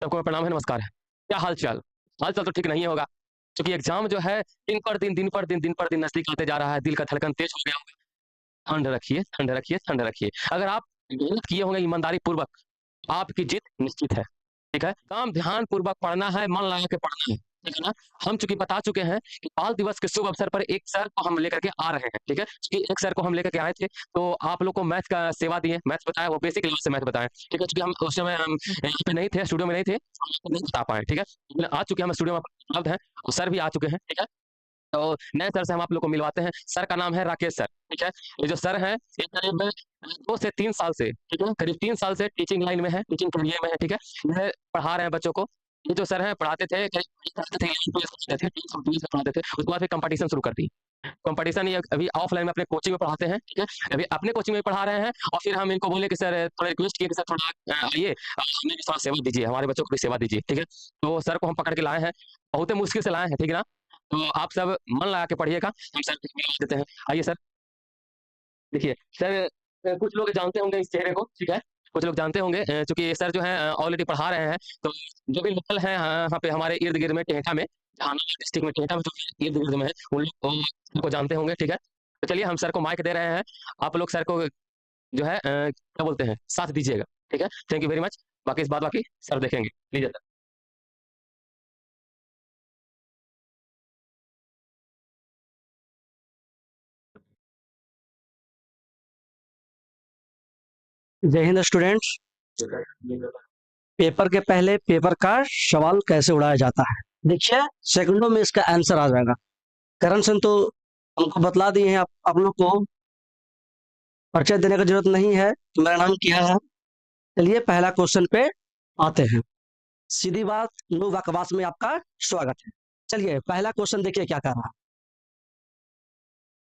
सबको मेरा प्रणाम है, नमस्कार है। क्या हाल-चाल? हाल-चाल तो ठीक नहीं होगा, क्योंकि एग्ज़ाम जो है दिन पर दिन नज़दीक आते जा रहा है, दिल का धड़कन तेज़ हो गया होगा। ठंड रखिए, ठंड रखिए, ठंड रखिए। अगर आप मेहनत किए होंगे ईमानदारी पूर्वक, आपकी जीत निश्चित है, ठीक है? काम ध्यानपूर्वक पढ़ना है, मन लगा के पढ़ना है, ठीक है ना? हम चूँकि बता चुके हैं कि बाल दिवस के शुभ अवसर पर एक सर को हम लेकर के आ रहे हैं, ठीक है? चूँकि एक सर को हम लेकर के आए थे, तो आप लोग को मैथ का सेवा दिए, मैथ्स बताया, वो बेसिक लेवल से मैथ बताएँ, ठीक है? चूँकि हम उस समय हम यहाँ पे नहीं थे, स्टूडियो में नहीं थे, हम आपको नहीं बता पाए, ठीक है? लेकिन आ चुके हैं, हम स्टूडियो में उपलब्ध हैं और सर भी आ चुके हैं, ठीक है? तो नए सर से हम आप लोग को मिलवाते हैं। सर का नाम है राकेश सर, ठीक है? ये जो सर हैं, ये करीब 2 से 3 साल से, ठीक है? करीब 3 साल से टीचिंग लाइन में है, टीचिंग करियर में है, ठीक है? ये पढ़ा रहे हैं बच्चों को। ये जो सर हैं पढ़ाते थे, करीब पढ़ाते थे, 11th पढ़ाते थे, 10th और 12th पढ़ाते थे। उसके बाद फिर कॉम्पिटिशन शुरू कर दी। कॉम्पिटिशन ये अभी ऑफलाइन में अपने कोचिंग में पढ़ाते हैं, ठीक है? अभी अपने कोचिंग में पढ़ा रहे हैं और फिर हम इनको बोले कि सर थोड़ा रिक्वेस्ट किए कि सर थोड़ा आइए हमें भी थोड़ा सेवा दीजिए, हमारे बच्चों को भी सेवा दीजिए, ठीक है? तो सर को हम पकड़ के लाए हैं, बहुत ही मुश्किल से लाए हैं, ठीक है ना? तो आप सब मन लगा के पढ़िएगा, हम सर को मिलवा देते हैं। आइए सर, देखिए सर कुछ लोग जानते होंगे इस चेहरे को, ठीक है? कुछ लोग जानते होंगे चूँकि ये सर जो हैं ऑलरेडी पढ़ा रहे हैं, तो जो भी लोकल हैं यहाँ पे हमारे इर्द-गिर्द में टेहटा में, जहानाबाद डिस्ट्रिक्ट में टेहटा में जो इर्द-गिर्द में है, उन लोग को उनको जानते होंगे, ठीक है? तो चलिए हम सर को माइक दे रहे हैं, आप लोग सर को जो है क्या बोलते हैं, साथ दीजिएगा, ठीक है? Thank you very much. बाकी इस बात बाकी सर देखेंगे। लीजिए सर। जय हिंद स्टूडेंट्स। पेपर के पहले पेपर का सवाल कैसे उड़ाया जाता है, देखिए सेकंडों में इसका आंसर आ जाएगा। करण सिंह तो हमको बतला दिए हैं, आप लोग को परिचय देने की जरूरत नहीं है, मेरा नाम क्या है। चलिए पहला क्वेश्चन पे आते हैं। सीधी बात, नो बकवास में आपका स्वागत है। चलिए पहला क्वेश्चन देखिए क्या कर रहा है।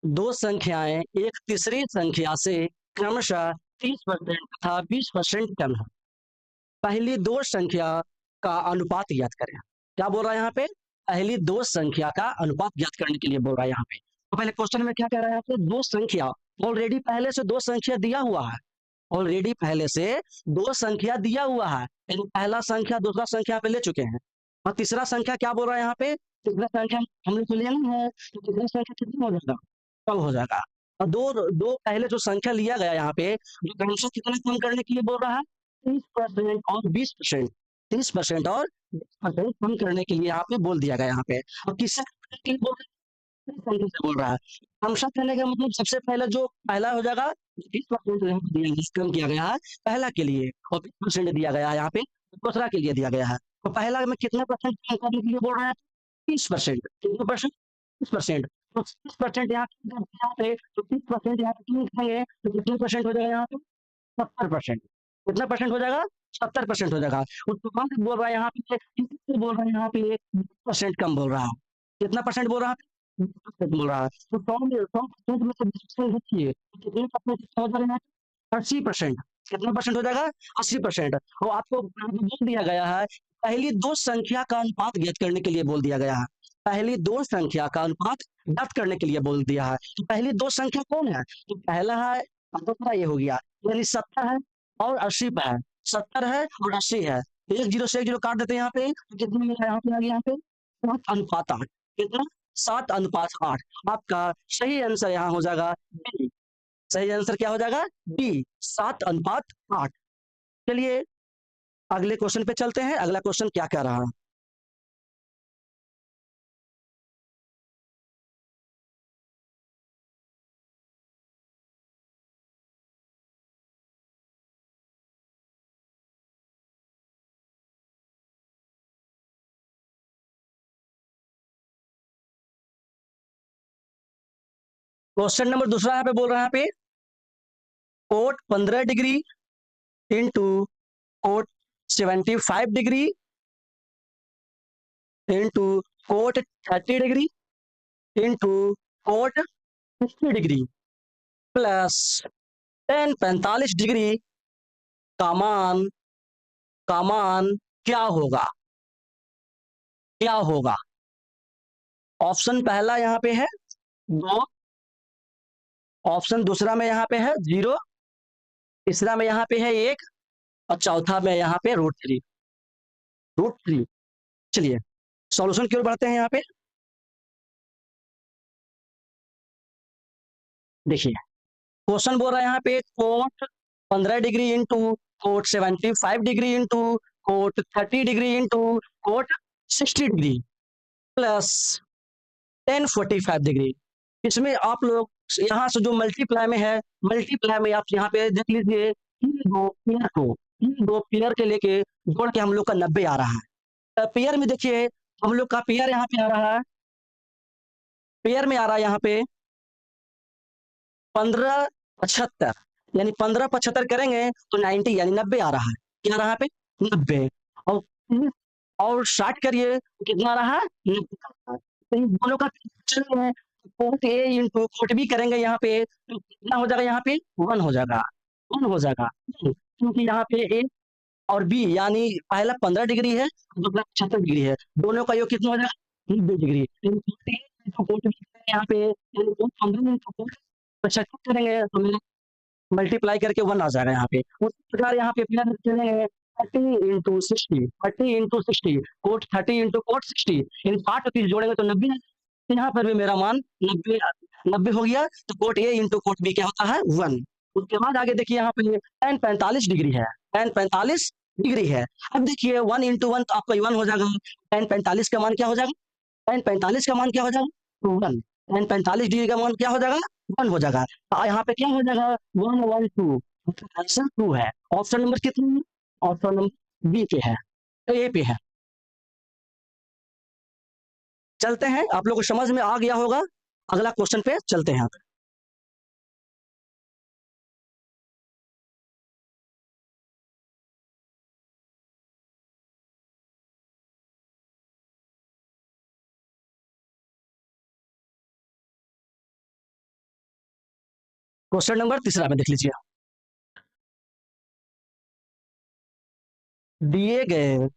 दो संख्याएं एक तीसरी संख्या से क्रमशः 30% तथा 20% कम है। पहली दो संख्या का अनुपात ज्ञात करें। क्या बोल रहा है यहाँ पे? पहली दो संख्या का अनुपात ज्ञात करने के लिए बोल रहा है यहाँ पे। तो पहले क्वेश्चन में क्या कह रहा है यहाँ पे? दो संख्या, ऑलरेडी पहले से दो संख्या दिया हुआ है, ऑलरेडी पहले से दो संख्या दिया हुआ है, यानी पहला संख्या दूसरा संख्या पे ले चुके हैं। और तीसरा संख्या क्या बोल रहा है यहाँ पे? तीसरा संख्या हम लोग को लेना है, तो तीसरा संख्या कितना हो जाएगा? कम हो जाएगा। और दो दो पहले जो संख्या लिया गया यहाँ पे, जो क्रमशः कितना कम करने के लिए बोल रहा है? 30% और 20%, 30% और 20% कम करने के लिए यहाँ पे बोल दिया गया यहाँ पे। और किससे करने के लिए बोल रहा है? इस तरीके से बोल रहा है। क्रमशः करने का मतलब सबसे पहले जो पहला हो जाएगा, 20% यहाँ पे दिया कम किया गया है पहला के लिए, और 20% दिया गया है यहाँ पे दूसरा के लिए दिया गया है। तो पहला में कितना परसेंट कम करने के लिए बोल रहा है? 30%। कितना परसेंट? 30%। तो 30% यहाँ पे, तो 30% यहाँ पे क्यों लिखेंगे? तो कितने परसेंट हो जाएगा यहाँ पे? 70%। कितना परसेंट हो जाएगा? 70% हो जाएगा। उसके बाद बोल रहा है यहाँ पे, किससे बोल रहा है यहाँ पे? 20% कम बोल रहा है। कितना परसेंट बोल रहा है? 20% बोल रहा है। तो 100% में से 20% हटिए, तो कितने परसेंट हो जाएगा? 80%। कितना परसेंट हो जाएगा? 80%। और आपको बोल दिया गया है पहली दो संख्या का अनुपात ज्ञात करने के लिए बोल दिया गया है। पहली दो संख्या का अनुपात ज्ञात करने के लिए बोल दिया है। तो पहली दो संख्या कौन है? तो पहला है, दूसरा ये हो गया, यानी 70 है और 80 पे है। 70 है और 80 है, तो एक जीरो से एक जीरो काट देते हैं यहाँ पे, तो कितना मिला यहाँ पे? आ गया यहाँ पे 7:8। कितना? 7:8। आपका सही आंसर यहाँ हो जाएगा बी। सही आंसर क्या हो जाएगा? बी, 7:8। चलिए अगले क्वेश्चन पे चलते हैं। अगला क्वेश्चन क्या कह रहा है? क्वेश्चन नंबर दूसरा यहाँ पे बोल रहा है, यहाँ पे cot 15 degree into cot 75 degree into cot 30 degree into cot 60 degree plus ten 45 degree का मान, का मान क्या होगा? क्या होगा? ऑप्शन पहला यहाँ पे है 2, ऑप्शन दूसरा में यहाँ पे है 0, तीसरा में यहाँ पे है 1, और चौथा में यहाँ पे √3। √3। चलिए सॉल्यूशन की ओर बढ़ते हैं यहाँ पे। देखिए क्वेश्चन बोल रहा है यहाँ पे cot 15 degree into cot 75 degree into cot 30 degree into cot 60 degree plus 1045 degree. इसमें आप लोग यहाँ से जो मल्टीप्लाई में है, मल्टीप्लाई में आप यहाँ पे देख लीजिए इन दो पेयर के लेके जोड़ के हम लोग का 90 आ रहा है। पेयर में देखिए हम लोग का पेयर यहाँ पे आ रहा है, पेयर में आ रहा है यहाँ पे 1575, यानी 1575 करेंगे तो 90 यानी 90 आ रहा है। क्या आ रहा है पे 90 और और 60 करिए तो कितना आ रहा है 90 आ रहा है। तो इन दोनों का चल है cot A into cot B करेंगे यहाँ पे तो कितना हो जाएगा, यहाँ पे 1 हो जाएगा, 1 हो जाएगा। क्योंकि यहाँ पे ए और बी यानी पहला 15 डिग्री है, दूसरा 75 डिग्री है, दोनों का योग कितना हो जाएगा 90 degree. Cot A into cot B यहाँ पे यानी कोट 15 इंटू कोट 75 करेंगे तो मेरा मल्टीप्लाई करके 1 आ जाएगा यहाँ पे। उसी प्रकार यहाँ पे फिर चलेंगे 30 into 60, 30 into 60 cot 30 into cot 60 इन 60 और 30 जोड़ेंगे तो 90। यहाँ पर भी मेरा मान 90 90 हो गया। तो cot A into cot B क्या होता है 1। उसके बाद आगे देखिए यहाँ पे tan 45 डिग्री है, tan 45 डिग्री है। अब देखिए 1 इंटू 1 तो आपका 1 हो जाएगा। tan 45 का मान क्या हो जाएगा, tan 45 का मान क्या हो जाएगा 1। tan 45 डिग्री का मान क्या हो जाएगा 1 हो जाएगा। यहाँ पे क्या हो जाएगा 1 1 2, आंसर 2 है। ऑप्शन नंबर कितना है, ऑप्शन नंबर बी पे है, तो ए पे है। चलते हैं, आप लोग को समझ में आ गया होगा। अगला क्वेश्चन पे चलते हैं। क्वेश्चन नंबर तीसरा में देख लीजिए। दिए गए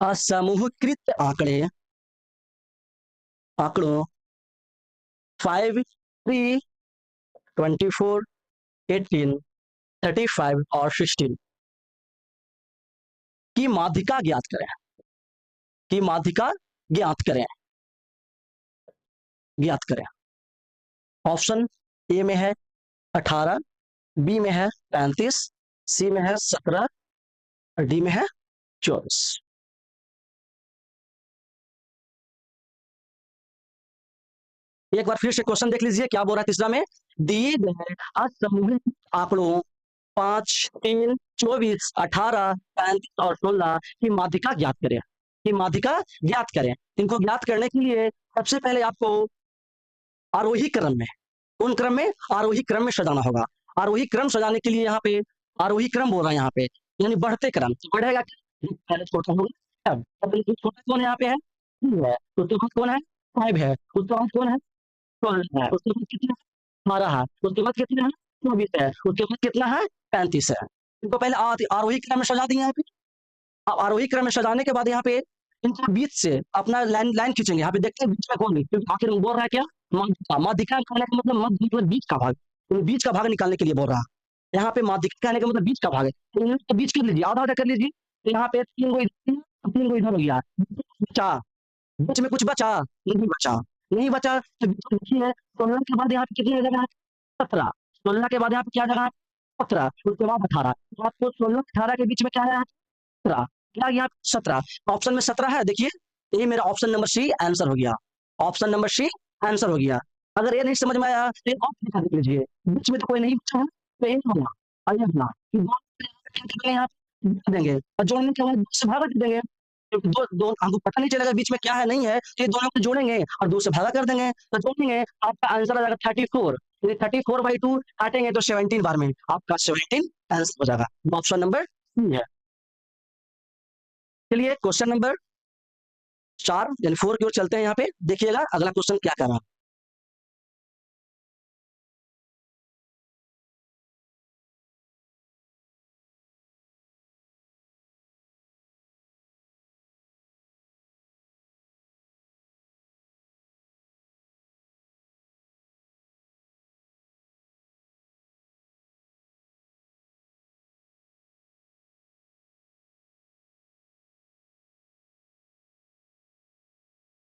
असमूहीकृत आंकड़ों 5 3 24 18 35 और 16 की माध्यिका ज्ञात करें, की माध्यिका ज्ञात करें, ज्ञात करें। ऑप्शन ए में है 18, बी में है 35, सी में है 17 और डी में है 24। एक बार फिर से क्वेश्चन देख लीजिए क्या बोल रहा है तीसरा में। दिए गए असमूहित आंकड़ों 5 3 24 18 35 और 16 की माध्यिका ज्ञात करें, की माध्यिका ज्ञात करें। इनको ज्ञात करने के लिए सबसे पहले आपको आरोही क्रम में, उन क्रम में आरोही क्रम में सजाना होगा। आरोही क्रम सजाने के लिए यहाँ पे आरोही क्रम बोल रहा है यहाँ पे, यानी बढ़ते क्रम। तो बढ़ेगा पहले छोटा होगा, छोटा कौन यहाँ पे है 2 है, उसके बाद कौन है 5 है, उसके बाद कौन है 12 है, उसके बाद कितना 12 है, उसके बाद कितना है 24 है, उसके बाद कितना है 35 है। इनको पहले आरोही क्रम में सजा दिए यहाँ पे। अब आरोही क्रम में सजाने के बाद यहाँ पे इनके बीच से अपना लाइन लाइन खींचेंगे। यहाँ पे देखते हैं बीच में कौन है, क्योंकि आखिर में बोल रहा है क्या माध्यिका कहने का मतलब मध्य मतलब बीच का भाग, तो बीच का भाग निकालने के लिए बोल रहा है। यहाँ पे माध्यिका कहने का मतलब बीच का भाग है, तो इनके बीच कर लीजिए, आधा आधा कर लीजिए। तो यहाँ पे 3 को इधर 3 को इधर हो गया, बचा बीच में कुछ बचा नहीं बचा, नहीं बचा तो बीच में बची है। 16 के बाद यहाँ पे कितनी जगह है 17, 16 के बाद यहाँ पे क्या जगह है 17, उसके बाद 18, तो आपको 16 18 के बीच में क्या है 17, क्या यहाँ 17 ऑप्शन में 17 है। देखिए ये मेरा ऑप्शन नंबर सी आंसर हो गया, ऑप्शन नंबर सी आंसर हो गया। अगर ये नहीं समझ में आया तो एक ऑप्शन दिखा देख लीजिए, बीच में तो कोई नहीं बचा है तो ये होगा आइए अपना यहाँ पे देंगे और जोड़ने के बाद दो से भागा दे देंगे। दो दो हमको पता नहीं चलेगा बीच में क्या है नहीं है, तो ये दोनों को जोड़ेंगे और 2 से भागा कर देंगे तो जोड़ेंगे आपका आंसर आ जाएगा 34। यदि 34/2 काटेंगे तो 17 बार में आपका 17 आंसर हो जाएगा। ऑप्शन नंबर सी है। चलिए क्वेश्चन नंबर 4 यानी 4 की ओर चलते हैं। यहाँ पे देखिएगा अगला क्वेश्चन क्या कर रहा है।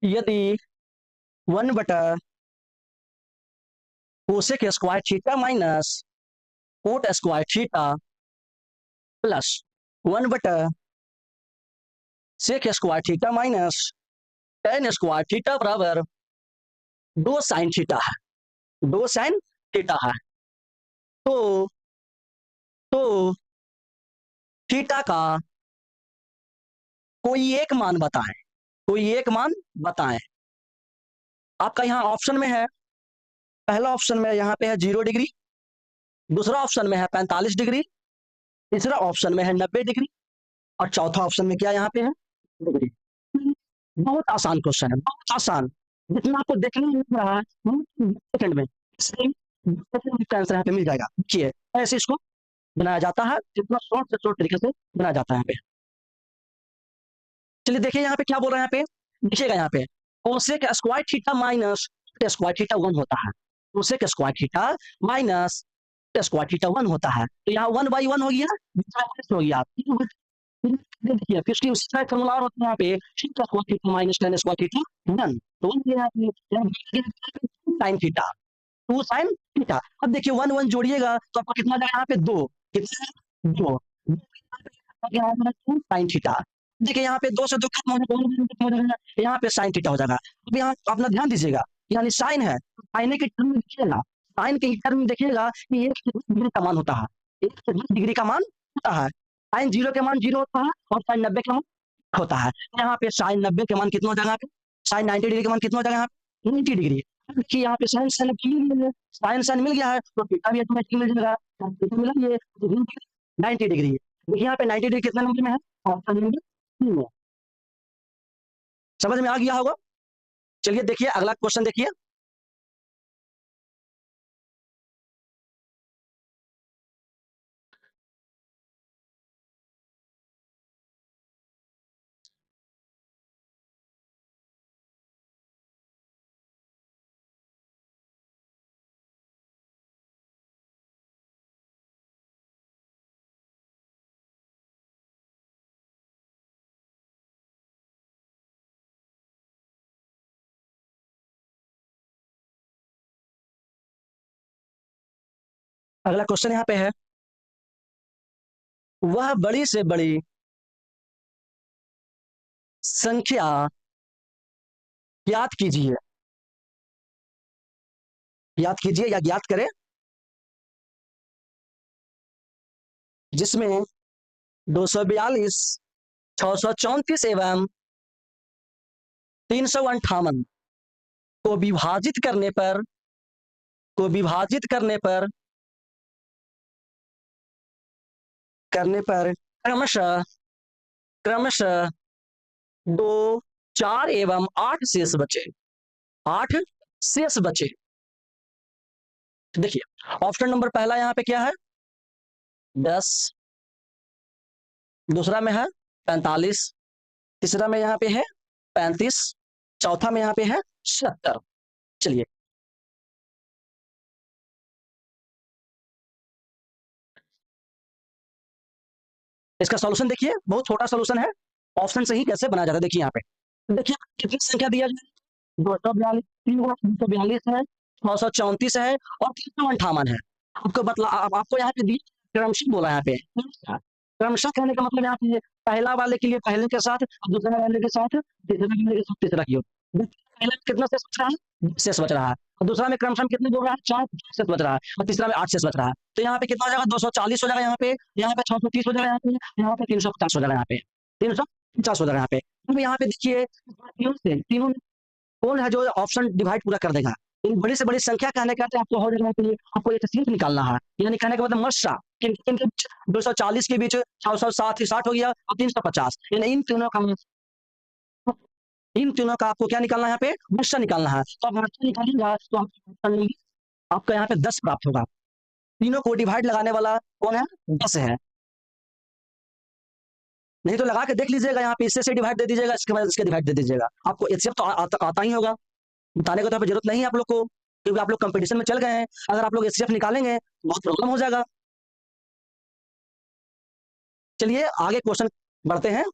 यदि 1/कोसेक square theta minus cot square theta plus 1/सेक square theta minus tan square theta बराबर 2 sin थीटा है, 2 sin थीटा है। तो थीटा का कोई एक मान बताएं, कोई एक मान बताएं। आपका यहाँ ऑप्शन में है, पहला ऑप्शन में यहाँ पे है 0 डिग्री, दूसरा ऑप्शन में है 45 डिग्री, तीसरा ऑप्शन में है 90 डिग्री और चौथा ऑप्शन में क्या यहाँ पे है डिग्री। बहुत आसान क्वेश्चन है, बहुत आसान, जितना आपको देखने में मिल रहा है सेकंड में आंसर यहाँ पे मिल जाएगा। देखिए ऐसे इसको बनाया जाता है, जितना शॉर्ट से शॉर्ट तरीके से बनाया जाता है यहाँ पे। चलिए देखिए यहाँ पे क्या बोल रहे हैं, यहाँ पे देखिएगा, यहाँ पे cosec square theta minus square theta 1 होता है, cosec square theta minus square theta 1 होता है। तो यहाँ 1/1 हो गया, हो गया। देखिए फिर उसकी उसी तरह फॉर्मूला होता है यहाँ पे theta square theta minus tan square theta 1, तो 1 यहाँ पे sin थीटा 2 sin थीटा। अब देखिए 1 1 जोड़िएगा तो आपको कितना जाएगा यहाँ पे 2, कितना 2 sin थीटा। देखिए यहाँ पे 2 से 2 खत्म हो जाएगा, यहाँ पे sin थीटा हो जाएगा। अब यहाँ अपना ध्यान दीजिएगा, यानी साइन है, साइन के टर्म में देखिएगा, साइन के टर्म में देखिएगा कि 1 डिग्री का मान होता है, 1 डिग्री का मान होता है। साइन 0 के मान 0 होता है और साइन 90 के मान होता है। यहाँ पे साइन 90 के मान कितना हो जाएगा, यहाँ पे साइन 90 डिग्री के मान कितना हो जाएगा, यहाँ पे 90 डिग्री। देखिए यहाँ पे साइन साइन साइन साइन मिल गया है तो थीटा भी ऑटोमेटिकली मिल जाएगा, थीटा मिला ये 90 डिग्री। देखिए यहाँ पे 90 डिग्री कितना नंबर में है, ऑप्शन नंबर 3 में। समझ में आ गया होगा। चलिए देखिए अगला क्वेश्चन देखिए, अगला क्वेश्चन यहाँ पे है, वह बड़ी से बड़ी संख्या ज्ञात कीजिए, ज्ञात कीजिए या ज्ञात करें जिसमें 242, 634 एवं 358 को विभाजित करने पर क्रमशः क्रमशः 2, 4 एवं 8 शेष बचे, 8 शेष बचे। देखिए ऑप्शन नंबर पहला यहाँ पे क्या है 10, दूसरा में है 45, तीसरा में यहाँ पे है 35, चौथा में यहाँ पे है 70। चलिए इसका सॉल्यूशन देखिए, बहुत छोटा सॉल्यूशन है, ऑप्शन से ही कैसे बनाया जाता है। देखिए यहाँ पे देखिए कितनी संख्या दिया जाए, 242, 242 है, 634 है और 358 है। आपको बतला आपको यहाँ पे दी क्रमशः बोला यहाँ पे, क्रमशः कहने का मतलब यहाँ पे पहला वाले के लिए पहले के साथ, दूसरे वाले के साथ, तीसरे वाले के साथ तीसरा की ओर। पहले में कितना शेष बच रहा है, शेष बच रहा है, और दूसरा में क्रमशः कितने बोल रहा है 4 शेष बच रहा है, और तीसरा में 8 शेष बच रहा है। तो यहाँ पे कितना हो जाएगा 240 हो जाएगा, यहाँ पे 630 हो जाएगा, यहाँ पे 350 हो जाएगा, यहाँ पे 350 हो जाएगा। यहाँ पे यहाँ पे देखिए तीनों कौन है जो ऑप्शन डिवाइड पूरा कर देगा। इन बड़ी से बड़ी संख्या कहने का आपको हो जाने के लिए आपको एक सीट निकालना है, यानी कहने का मतलब मशा इनके बीच 240 के बीच 660 60 हो गया और 350, यानी इन तीनों का आपको क्या निकालना है, यहाँ पे मशा निकालना है। तो आप मशा निकालिएगा तो आपका यहाँ पे 10 प्राप्त होगा। तीनों को डिवाइड लगाने वाला कौन है 10 है, नहीं तो लगा के देख लीजिएगा, यहाँ पे इससे से डिवाइड दे दीजिएगा, इसके बाद इसके डिवाइड दे दीजिएगा। आपको एचसीएफ तो आता ही होगा, बताने को तो जरूरत नहीं है आप लोग को, क्योंकि आप लोग कंपटीशन में चल गए हैं। अगर आप लोग एचसीएफ निकालेंगे बहुत प्रॉब्लम हो जाएगा। चलिए आगे क्वेश्चन बढ़ते हैं।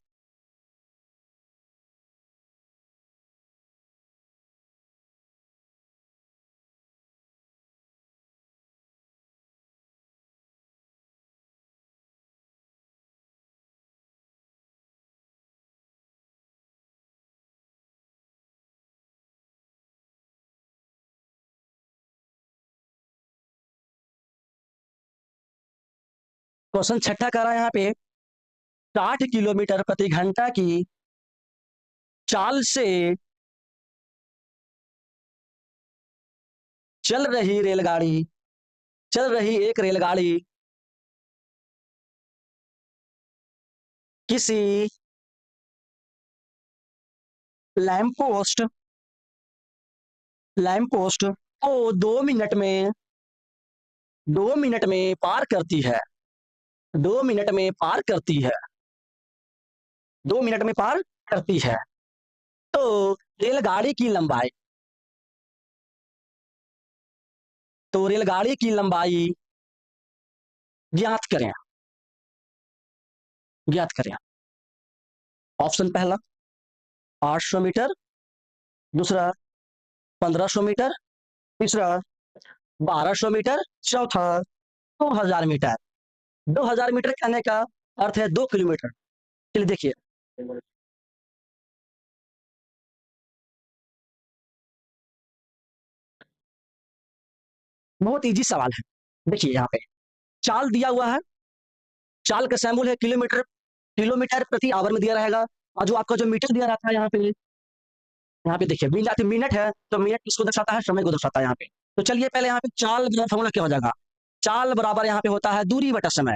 क्वेश्चन छठा कह रहा है यहाँ पे 60 किलोमीटर प्रति घंटा की चाल से चल रही रेलगाड़ी चल रही एक रेलगाड़ी किसी लैंप पोस्ट को 2 मिनट में पार करती है 2 मिनट में पार करती है 2 मिनट में पार करती है तो रेलगाड़ी की लंबाई तो रेलगाड़ी की लंबाई ज्ञात करें ज्ञात करें ऑप्शन पहला 800 मीटर, दूसरा 1500 मीटर, तीसरा 1200 मीटर, चौथा 2000 मीटर। 2000 मीटर कहने का अर्थ है 2 किलोमीटर। चलिए देखिए बहुत इजी सवाल है। देखिए यहाँ पे चाल दिया हुआ है, चाल का सैम्बल है किलोमीटर, किलोमीटर प्रति आवर में दिया रहेगा, और जो आपका जो मीटर दिया रहता है यहाँ पे देखिए मिनट है तो मिनट किसको दर्शाता है, समय को दर्शाता है यहाँ पे। तो चलिए पहले यहाँ पे चाल बराबर फॉर्मूला क्या हो जाएगा, चाल बराबर यहाँ पे होता है दूरी बटा समय,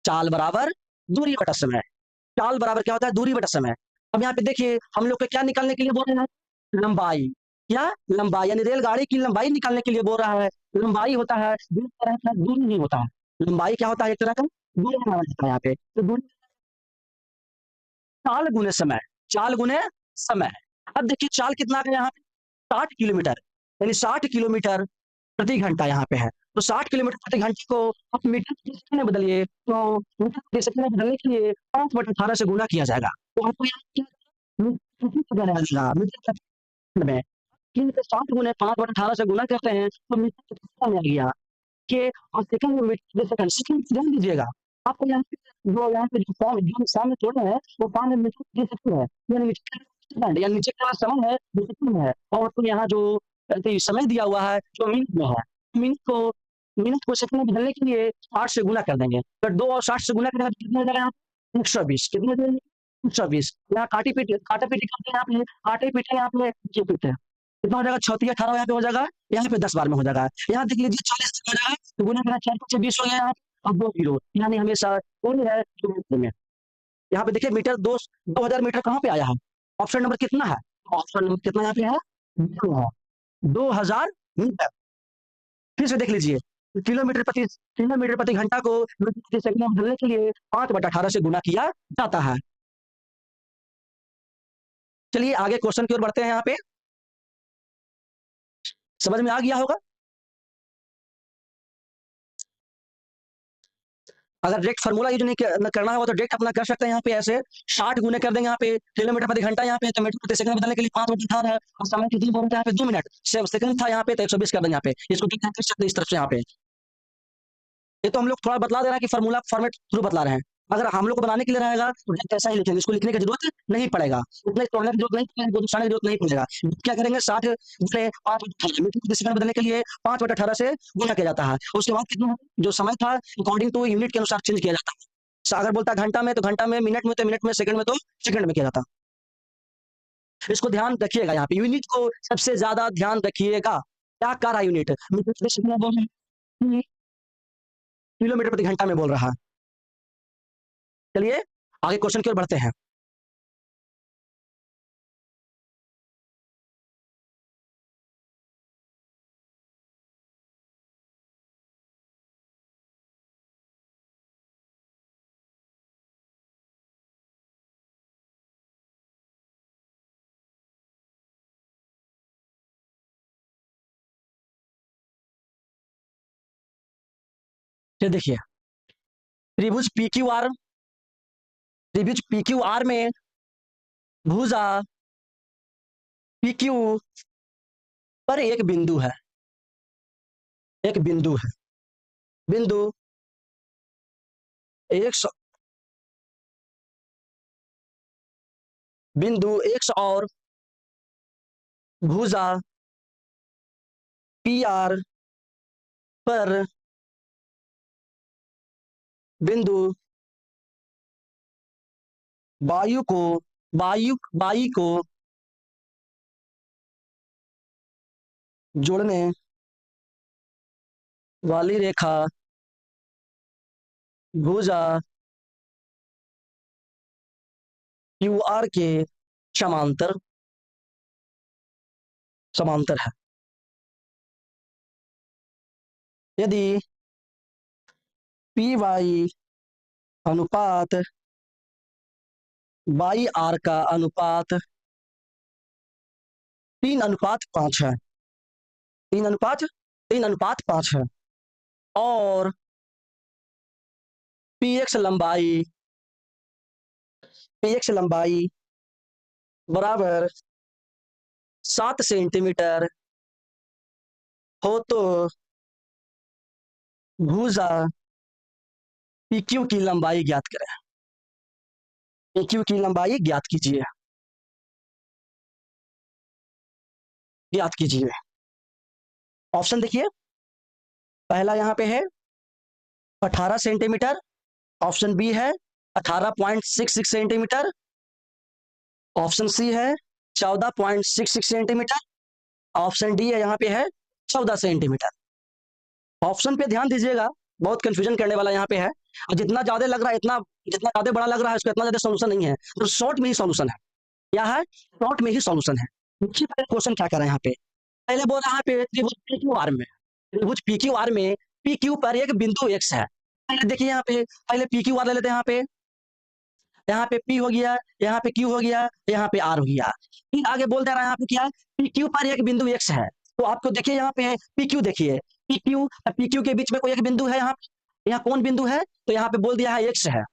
चाल बराबर दूरी बटा समय, चाल बराबर क्या होता है दूरी बटा समय। अब यहाँ पे देखिए हम लोग को क्या निकालने के लिए बोल रहे हैं, लंबाई, क्या लंबाई, यानी रेलगाड़ी की लंबाई निकालने के लिए बोल रहा है। लंबाई होता है दूरी तरह का, दूरी नहीं होता है, लंबाई क्या होता है एक तरह का दूरी माना जाता है यहाँ पे। तो दूरी चाल गुने समय, चाल गुने समय। अब देखिए चाल कितना है यहाँ पे 60 किलोमीटर, यानी 60 किलोमीटर प्रति घंटा यहाँ पे है। तो 60 किलोमीटर प्रति घंटे को आप मीटर प्रति सेकंड में बदलिए, तो मीटर प्रति सेकंड में बदलने के लिए 5/18 से गुना किया जाएगा। तो आपको यहाँ क्या मीटर प्रति सेकंड में 60 गुने 5/18 से गुना करते हैं तो मीटर प्रति सेकंड में आ गया कि, और सेकंड में मीटर प्रति सेकंड, सेकंड ध्यान दीजिएगा आपको यहाँ पे जो फॉर्म जो सामने छोड़ना है वो फॉर्म में मीटर प्रति सेकंड है, यानी मीटर सेकंड, या नीचे का समय है वो सेकंड में है, और तो यहाँ जो समय दिया हुआ है जो मिनट में है, मिनट को सेकंड में बदलने के लिए 60 से गुना कर देंगे। अगर 2 और 60 से गुना करेंगे तो कितना हो जाएगा यहाँ 120, कितना हो जाएगा 120। यहाँ काटा पीटी करते हैं यहाँ पे, काटे पीटे यहाँ पे ये पीटे कितना हो जाएगा 36 18 यहाँ पे हो जाएगा, यहाँ पे 10 बार में हो जाएगा। यहाँ देख लीजिए 40 हो जाएगा तो गुना करना 4 5 20 हो गया यहाँ पे, अब 2 जीरो, यानी हमेशा कौन है जो में। यहाँ पे देखिए मीटर 2000 मीटर कहाँ पे आया है, ऑप्शन नंबर कितना है, ऑप्शन नंबर कितना यहाँ पे है 2000 मीटर। फिर से देख लीजिए किलोमीटर प्रति घंटा को मीटर प्रति सेकंड में बदलने के लिए 5/18 से गुना किया जाता है। चलिए आगे क्वेश्चन की ओर बढ़ते हैं। यहाँ पे समझ में आ गया होगा, अगर डायरेक्ट फार्मूला यूज नहीं करना होगा तो डायरेक्ट अपना कर सकते हैं। यहाँ पे ऐसे 60 गुने कर देंगे यहाँ पे किलोमीटर प्रति घंटा, यहाँ पे तो मीटर प्रति सेकंड बदलने के लिए 5/18 है, और समय कितनी बोलते हैं यहाँ पे 2 मिनट सेकंड था यहाँ पे, तो 120 कर देंगे यहाँ पे, इसको कर सकते हैं इस तरफ से यहाँ पे। ये तो हम लोग थोड़ा बतला दे रहे हैं कि फार्मूला फॉर्मेट थ्रू बतला रहे हैं। अगर हम लोग को बनाने के लिए रहेगा तो कैसा ही लिखेंगे, इसको लिखने की जरूरत नहीं पड़ेगा, उतने तोड़ने की जरूरत नहीं पड़ेगी, दर्शाने की जरूरत नहीं पड़ेगा। क्या करेंगे 60 गुने 5/18 मीटर प्रति सेकंड बदलने के लिए 5/18 से गुना किया जाता है। उसके बाद कितना जो समय था अकॉर्डिंग टू यूनिट के अनुसार चेंज किया जाता है। अगर बोलता है घंटा में तो घंटा में, मिनट में तो मिनट में, सेकंड में तो सेकंड में किया जाता। इसको ध्यान रखिएगा, यहाँ पे यूनिट को सबसे ज्यादा ध्यान रखिएगा। क्या कर रहा है यूनिट, मीटर प्रति सेकंड में बोल रहे हैं, किलोमीटर प्रति घंटा में बोल रहा है। चलिए आगे क्वेश्चन की ओर बढ़ते हैं। ये देखिए त्रिभुज PQR, त्रिभुज PQR में भुजा PQ पर एक बिंदु है, एक बिंदु है, बिंदु 100, बिंदु 100 और भुजा PR पर बिंदु वायु को वायु को जोड़ने वाली रेखा भुजा क्यू आर के समांतर समांतर है। यदि पी वाई अनुपात बाई आर का अनुपात 3:5 है, 3:5 है, और पीएक्स लंबाई बराबर 7 सेंटीमीटर हो तो भुजा पीक्यू की लंबाई ज्ञात करें। पीक्यू की लंबाई ज्ञात कीजिए, ज्ञात कीजिए। ऑप्शन देखिए, पहला यहाँ पे है 18 सेंटीमीटर, ऑप्शन बी है 18.66 सेंटीमीटर, ऑप्शन सी है 14.66 सेंटीमीटर, ऑप्शन डी है यहाँ पे है 14 सेंटीमीटर। ऑप्शन पे ध्यान दीजिएगा, बहुत कंफ्यूजन करने वाला यहाँ पे है, और जितना ज्यादा लग रहा है जितना ज्यादा बड़ा लग रहा है उसका इतना ज्यादा सोल्यूशन नहीं है, तो शॉर्ट में ही सोल्यूशन है। क्या है? शॉर्ट में ही सोल्यूशन है। क्वेश्चन क्या कर रहा है यहाँ पे, पहले बोल रहा है पे त्रिभुज PQR में, त्रिभुज PQR में PQ पर एक बिंदु X है। पहले देखिए यहाँ पे, पहले PQR ले लेते हैं। यहाँ पे P हो गया, यहाँ पे Q हो गया, यहाँ पे R हो गया। फिर आगे बोल दे रहा है यहाँ पे क्या, PQ पर एक बिंदु X है। तो आपको देखिए यहाँ पे PQ, देखिए PQ के बीच में कोई एक बिंदु है। यहाँ कौन बिंदु है, तो यहाँ पे बोल दिया है X है।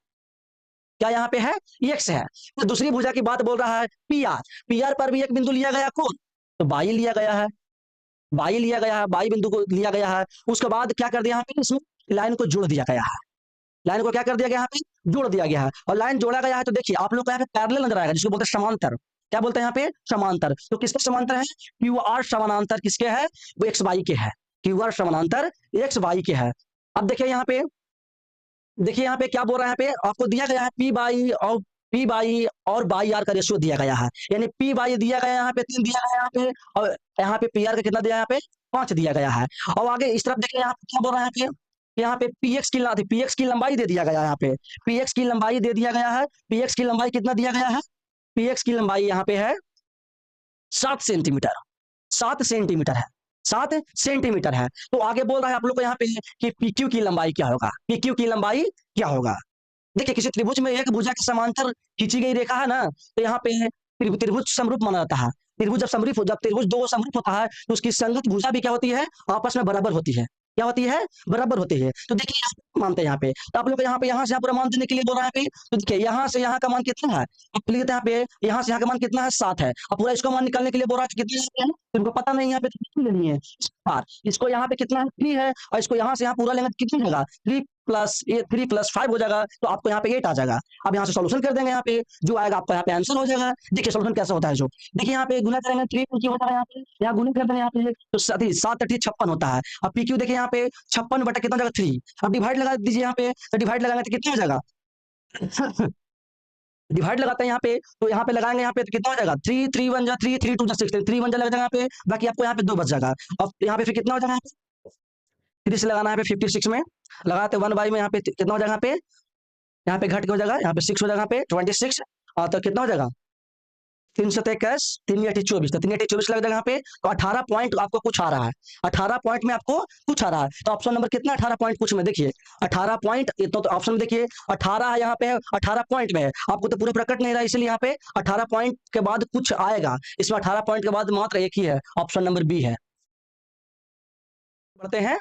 क्या यहाँ पे है? X है। तो दूसरी भुजा की बात बोल रहा है PR पर भी एक बिंदु लिया गया, कौन? तो बाई लिया गया है, बाई बिंदु को लिया गया है। उसके बाद क्या कर दिया यहाँ पे, इसमें लाइन को जोड़ दिया गया है। लाइन को क्या कर दिया गया, यहाँ पे जोड़ दिया गया है, और लाइन जोड़ा गया है। तो देखिए आप लोग को यहाँ पे पैरेलल नजर आएगा, जिसको बोलते हैं समांतर। क्या बोलते हैं यहाँ पे? समांतर। तो किसके समांतर है? क्यू आर समानांतर किसके है? वो एक्स वाई के है। क्यू आर समानांतर एक्स वाई के है। अब देखिए यहाँ पे, देखिए यहाँ पे क्या बोल रहा है, यहाँ पे आपको दिया गया है पी बाई और बाई आर का रेशियो दिया गया है। यानी पी बाई दिया गया यहाँ पे 3 दिया गया यहाँ पे, और यहाँ पे पी आर का कितना दिया, यहाँ पे 5 दिया गया है। और आगे इस तरफ देखिए यहाँ पे क्या बोल रहा है, यहाँ पे पीएक्स की लंबाई दे दिया गया है। यहाँ पे पीएक्स की लंबाई दे दिया गया है। पीएक्स की लंबाई कितना दिया गया है? पीएक्स की लंबाई यहाँ पे है 7 सेंटीमीटर, 7 सेंटीमीटर है, 7 सेंटीमीटर है। तो आगे बोल रहा है आप लोग को यहाँ पे कि पीक्यू की लंबाई क्या होगा, पीक्यू की लंबाई क्या होगा। देखिए किसी त्रिभुज में एक भुजा के समांतर खींची गई रेखा है ना, तो यहाँ पे त्रिभुज समरूप माना जाता है। जब त्रिभुज दो समरूप होता है तो उसकी संगत भुजा भी क्या होती है, आपस में बराबर होती है। क्या होती है? बराबर होती है। तो देखिए यहाँ पे मानते हैं, यहाँ पे तो आप लोग यहाँ पे यहाँ से यहाँ पूरा मान देने के लिए बोल रहा है। तो देखिए यहाँ से यहाँ का मान कितना है, आप लिखते हैं यहाँ पे, यहाँ से यहाँ का मान कितना है, 7 है। अब पूरा इसको मान निकालने के लिए बोल रहा है कितना है, तो इनको पता नहीं यहाँ पे कितनी लेनी है, इसको यहाँ पे कितना है, 3 है, और इसको यहाँ से यहाँ पूरा लेंगे कितनी होगा, 3 + 5 हो जाएगा। तो आपको यहाँ पे 8 आ जाएगा। अब यहाँ से सोल्यूशन कर देंगे, यहाँ पे जो आएगा आपका यहाँ पे आंसर हो जाएगा। देखिए सोल्यूशन कैसे होता है, जो देखिए यहाँ पे गुना करेंगे 3 की होता है, यहाँ गुना कर देंगे यहाँ पे, तो 7 × 56 होता है। अब PQ देखिए यहाँ पे 56 बटा कितना जाएगा, 3। अब डिवाइड लगा दीजिए यहाँ पे, तो डिवाइड लगाएंगे तो कितना हो जाएगा, डिवाइड लगाते हैं यहाँ पे, तो यहाँ पे लगाएंगे यहाँ पे तो कितना हो जाएगा, 3 3 1 जा 3 3 2 जा 6, 3 1 जा लग जाएगा यहाँ पे, बाकी आपको यहाँ पे 2 बच जाएगा। अब यहाँ पे फिर कितना हो जाएगा, 3 से लगाना है पे 56 में लगाते 1 बाई में, यहाँ पे कितना हो जाएगा, यहाँ पे घट के हो जाएगा, यहाँ पे 6 हो जाएगा, यहाँ पे 26, और तो कितना हो जाएगा, 3 से 21, 3 × 24, तो 3 × 24 लग जाएगा यहाँ पे। तो 18 पॉइंट आपको कुछ आ रहा है, 18 पॉइंट में आपको कुछ आ रहा है। तो ऑप्शन नंबर कितना, 18 पॉइंट कुछ में, देखिए 18 पॉइंट, तो ऑप्शन में देखिए 18 है यहाँ पे, 18 पॉइंट में है। आपको तो पूरा प्रकट नहीं रहा, इसलिए यहाँ पे 18 पॉइंट के बाद कुछ आएगा। इसमें 18 पॉइंट के बाद मात्र एक ही है, ऑप्शन नंबर बी है। बढ़ते हैं,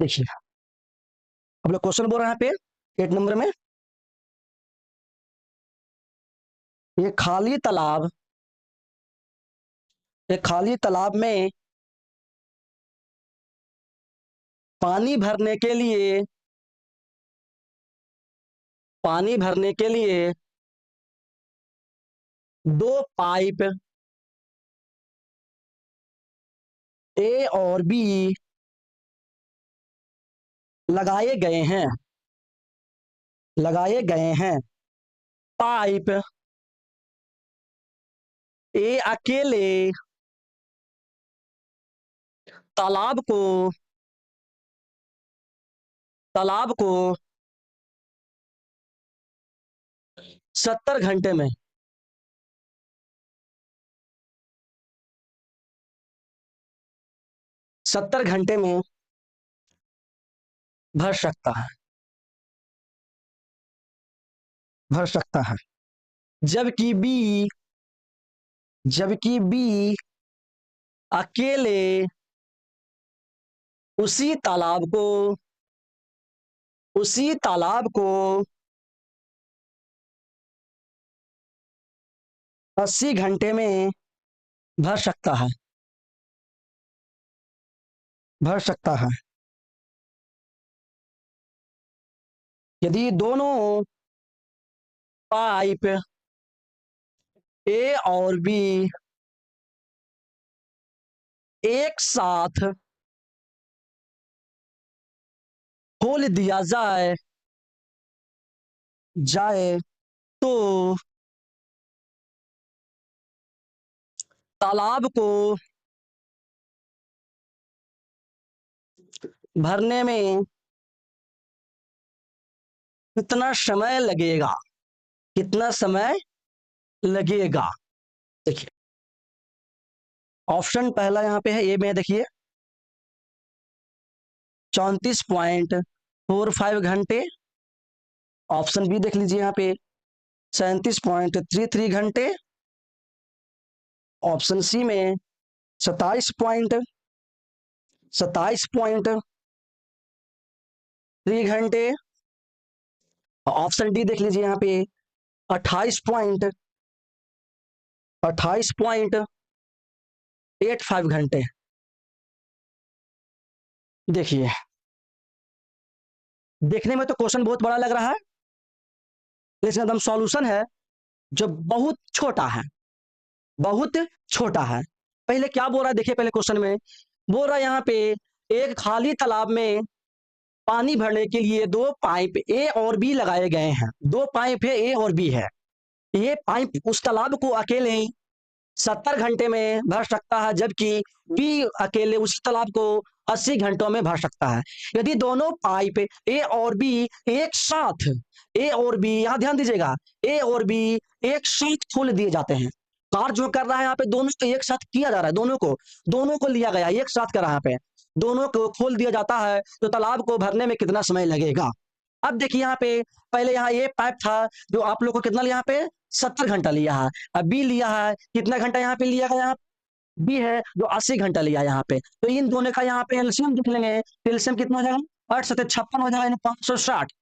देखिए अब लोग क्वेश्चन बोल रहे हैं यहाँ पे 8 नंबर में, ये खाली तालाब में पानी भरने के लिए दो पाइप ए और बी लगाए गए हैं। पाइप ए अकेले तालाब को 70 घंटे में भर सकता है। जबकि बी अकेले उसी तालाब को 80 घंटे में भर सकता है। यदि दोनों पाइप ए और बी एक साथ खोल दिया जाए तो तालाब को भरने में कितना समय लगेगा? देखिए, ऑप्शन पहला यहाँ पे है ए में, देखिए 34.45 घंटे। ऑप्शन बी देख लीजिए यहाँ पे 37.33 घंटे। ऑप्शन सी में 27.3 घंटे। ऑप्शन डी देख लीजिए यहाँ पे 28.85 घंटे। देखिए, देखने में तो क्वेश्चन बहुत बड़ा लग रहा है, लेकिन एकदम सॉल्यूशन है जो बहुत छोटा है। पहले क्या बोल रहा है, देखिए पहले क्वेश्चन में बोल रहा है यहाँ पे एक खाली तालाब में पानी भरने के लिए दो पाइप ए और बी लगाए गए हैं। दो पाइप है, ए और बी है। ये पाइप उस तालाब को अकेले 70 घंटे में भर सकता है, जबकि बी अकेले उस तालाब को 80 घंटों में भर सकता है। यदि दोनों पाइप ए और बी एक साथ, यहाँ ध्यान दीजिएगा, ए और बी एक साथ खोल दिए जाते हैं। कार्य जो कर रहा है यहाँ पे दोनों को एक साथ किया जा रहा है, दोनों को लिया गया, एक साथ कर रहा है। यहाँ पे दोनों को खोल दिया जाता है तो तालाब को भरने में कितना समय लगेगा? अब देखिए यहाँ पे पहले यहाँ ये पाइप था जो आप लोग को कितना लिया, यहाँ पे 70 घंटा लिया है। अब बी लिया है, कितना घंटा यहाँ पे लिया गया? बी है जो 80 घंटा लिया यहाँ पे। तो इन दोनों का यहाँ पे एलसीएम देख लेंगे। एलसीएम कितना हो जाएगा? 8 7 56 हो जाएगा, 560।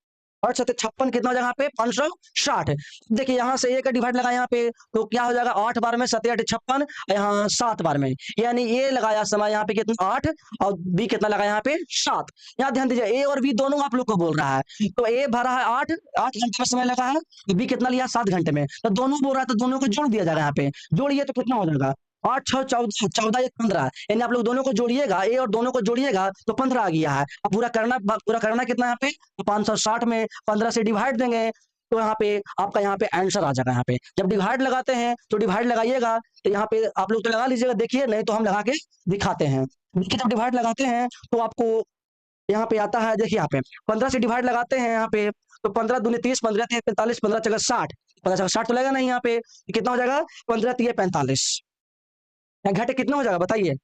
8 7 56 कितना हो जाएगा यहाँ पे? 560। देखिए यहाँ से ए का डिवाइड लगा यहाँ पे तो क्या हो जाएगा? 8 बार में 7 8 56, यहाँ 7 बार में, यानी ए लगाया समय यहाँ पे कितना? 8, और बी कितना लगा यहाँ पे? 7। यहाँ ध्यान दीजिए, ए और बी दोनों आप लोग को बोल रहा है, तो ए भरा है 8 घंटे में समय लगा है, बी कितना लिया? 7 घंटे में। तो दोनों बोल रहा है तो दोनों को जोड़ दिया जाएगा। यहाँ पे जोड़िए तो कितना हो जाएगा? 8 6 14, 14 1 15, यानी आप लोग दोनों को जोड़िएगा, ए और दोनों को जोड़िएगा तो 15 आ गया है। अब पूरा करना कितना यहाँ पे? 560 में 15 से डिवाइड देंगे तो यहाँ पे आपका यहाँ पे आंसर आ जाएगा। यहाँ पे जब डिवाइड लगाते हैं तो डिवाइड लगाइएगा, तो यहाँ पे आप लोग तो लगा लीजिएगा, देखिए नहीं तो हम लगा के दिखाते हैं। देखिए जब डिवाइड लगाते हैं तो आपको यहाँ पे आता है, देखिए यहाँ पे 15 से डिवाइड लगाते हैं यहाँ पे तो 15 दूनी 30, 15 3 45, 15 चला 60, 15 60 तो लगेगा नहीं। यहाँ पे कितना हो जाएगा? 15 3 45, घटे कितना हो जाएगा बताइए?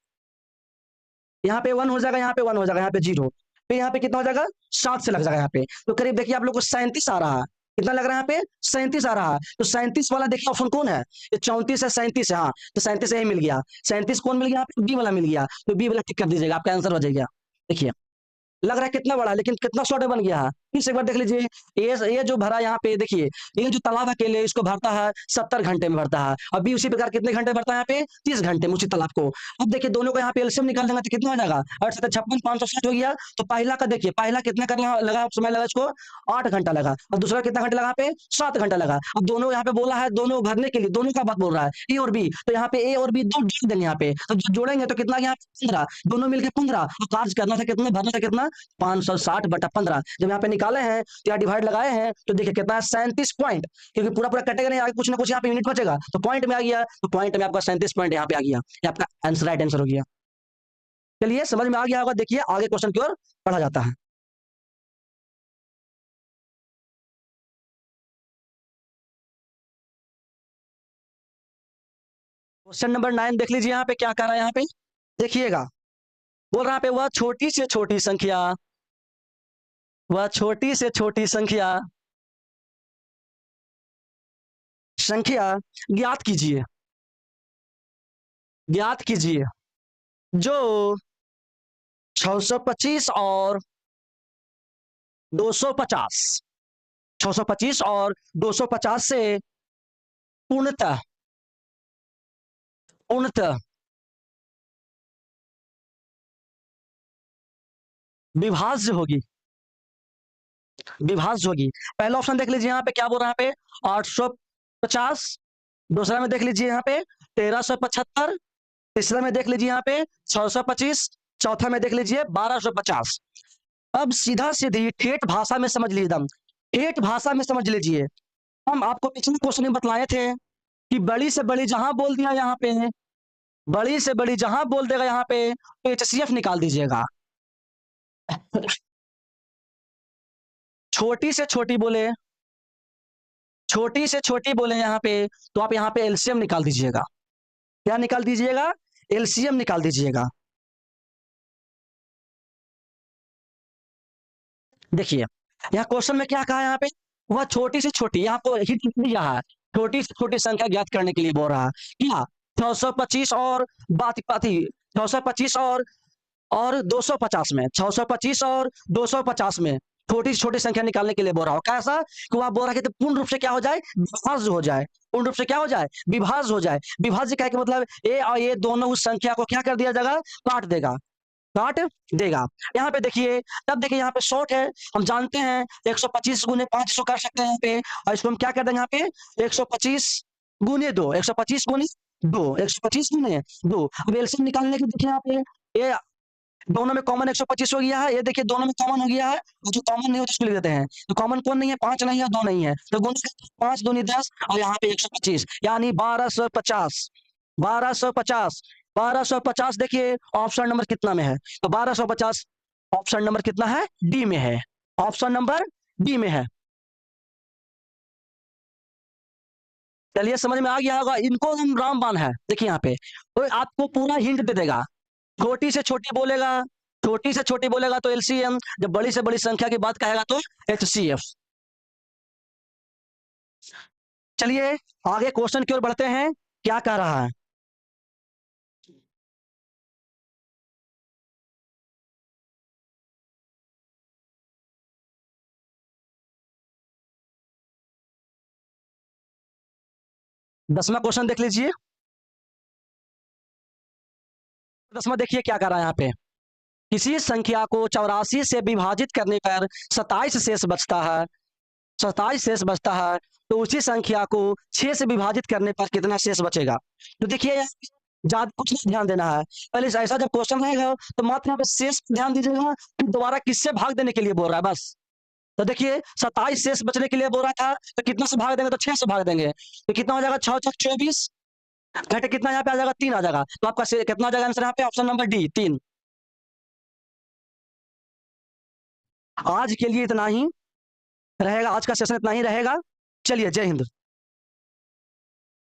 यहाँ पे 1 हो जाएगा, यहाँ पे 1 हो जाएगा, यहाँ पे 0, फिर यहाँ पे कितना हो जाएगा? 7 से लग जाएगा यहाँ पे। तो करीब देखिए आप लोग को 37 आ रहा है। कितना लग रहा है यहाँ पे? 37 आ रहा है। तो 37 वाला देखिए ऑप्शन कौन है? ये 34 है, 37 है। हाँ, तो 37 यही मिल गया। 37 कौन मिल गया? यहाँ पे बी वाला मिल गया, तो बी वाला टिक कर दीजिएगा, आपका आंसर हो जाएगा। देखिए लग रहा है कितना बड़ा, लेकिन कितना शॉर्ट बन गया है? फिर से एक बार देख लीजिए, ये जो भरा यहाँ पे देखिए, ये जो तालाब अकेले इसको भरता है 70 घंटे में भरता है। अभी उसी प्रकार कितने घंटे भरता है यहाँ पे? 30 घंटे में उसी तालाब को। अब देखिए दोनों को यहाँ पे एलसीएम निकाल देंगे तो कितना हो जाएगा? 8 7 56 560 हो गया। तो पहला का देखिए, पहला कितना करना लगा, समय लगा इसको 8 घंटा लगा, और दूसरा कितना घंटा लगा यहाँ पे? 7 घंटा लगा। अब दोनों यहाँ पे बोला है, दोनों भरने के लिए, दोनों का बात बोल रहा है, ए और बी। तो यहाँ पे ए और बी दो जोड़ देंगे यहाँ पे, तो जो जोड़ेंगे तो कितना यहाँ पे 15, दोनों मिलकर 15। तो चार्ज करना था कितना, भरना था कितना? 560/15। जब यहाँ पे निकाले हैं तो यहाँ डिवाइड लगाए हैं तो देखिए कितना है? 37 पॉइंट, क्योंकि पूरा पूरा कटेगा नहीं, आगे कुछ ना कुछ यहाँ पे यूनिट बचेगा, तो पॉइंट में आ गया। तो पॉइंट में आपका 37 पॉइंट यहाँ पे आ गया, ये आपका आंसर, राइट आंसर हो गया। चलिए समझ में आ गया होगा, देखिए आगे क्वेश्चन की ओर पढ़ा जाता है। क्वेश्चन नंबर 9 देख लीजिए, यहाँ पे क्या कर रहा है, यहाँ पे देखिएगा, बोल रहा है पे वह छोटी से छोटी संख्या, वह छोटी से छोटी संख्या संख्या ज्ञात कीजिए, ज्ञात कीजिए जो 625 और 250, 625 और 250 से पूर्णतः पूर्णतः विभाज्य होगी, विभाज्य होगी। पहला ऑप्शन देख लीजिए, यहाँ पे क्या बोल रहा है, यहाँ पे 850, दूसरा में देख लीजिए यहाँ पे 1375, तीसरा में देख लीजिए यहाँ पे 625, चौथा में देख लीजिए 1250। अब सीधा सीधी ठेठ भाषा में समझ लीजिए, एकदम ठेठ भाषा में समझ लीजिए। हम आपको पिछले क्वेश्चन में बतलाए थे कि बड़ी से बड़ी जहां बोल दिया यहाँ पे, बड़ी से बड़ी जहां बोल देगा यहाँ पे, तो एचसीएफ निकाल दीजिएगा। छोटी से छोटी बोले, छोटी से छोटी बोले यहाँ पे, तो आप यहाँ पे एलसीएम निकाल दीजिएगा। क्या निकाल दीजिएगा? एलसीएम निकाल दीजिएगा। देखिए यहाँ क्वेश्चन में क्या कहा है, यहाँ पे वह छोटी से छोटी, यहाँ को हिट दिया है, छोटी से छोटी संख्या ज्ञात करने के लिए बोल रहा है। क्या 625 और बात 625 और 250 में, 625 और 250 में छोटी से छोटी संख्या निकालने के लिए बोल रहा हो। कैसा कि वह बोल रहा है कि पूर्ण रूप से क्या हो जाए? विभाज्य हो जाए। पूर्ण रूप से क्या हो जाए? विभाज्य हो जाए। विभाज्य क्या है कि मतलब ए और ये दोनों उस संख्या को क्या कर दिया जाएगा? काट देगा, काट देगा। यहाँ पे देखिए, तब देखिए यहाँ पे शॉर्ट है, हम जानते हैं 125 गुने 500 कर सकते हैं यहाँ पे, और इसको हम क्या कर देंगे यहाँ पे 125 गुने 2, 125 गुने 2, 125 गुने 2। अब एलसीएम निकालने के देखिए यहाँ पे, ये दोनों में कॉमन 125 हो गया है, ये देखिए दोनों में कॉमन हो गया है, जो कॉमन नहीं हो तो उसको लिख देते हैं। तो कॉमन कौन नहीं है? 5 नहीं है, 2 नहीं है, तो गुण 5 दूनी 10 और यहाँ पे 125, यानी 1250, 1250, 1250। देखिए ऑप्शन नंबर कितना में है? तो 1250 ऑप्शन नंबर कितना है? डी में है, ऑप्शन नंबर डी में है। चलिए समझ में आ गया होगा, इनको हम रामबाण है। देखिए यहाँ पे तो आपको पूरा हिंट दे देगा, छोटी से छोटी बोलेगा, छोटी से छोटी बोलेगा तो एलसीएम, जब बड़ी से बड़ी संख्या की बात कहेगा तो एचसीएफ। चलिए आगे क्वेश्चन की ओर बढ़ते हैं, क्या कह रहा है। दसवां क्वेश्चन देख लीजिए, दसवां देखिए क्या कर रहा है यहाँ पे, किसी संख्या को 84 से विभाजित करने पर 27 शेष बचता है, 27 शेष बचता है, तो उसी संख्या को 6 से विभाजित करने पर कितना शेष बचेगा? तो देखिए ज्यादा कुछ नहीं ध्यान देना है, पहले ऐसा जब क्वेश्चन रहेगा तो मात्र यहाँ पे शेष ध्यान दीजिएगा, फिर दोबारा किससे भाग देने के लिए बोल रहा है बस। तो देखिए 27 शेष बचने के लिए बोल रहा था, तो कितना से भाग देंगे? तो 6 से भाग देंगे, तो कितना हो जाएगा? 6 6 24 घटे कितना यहाँ पे आ जाएगा? 3 आ जाएगा। तो आपका कितना आ जाएगा आंसर यहाँ पे? Option number D 3। आज के लिए इतना ही रहेगा, आज का सेशन इतना ही रहेगा। चलिए जय हिंद।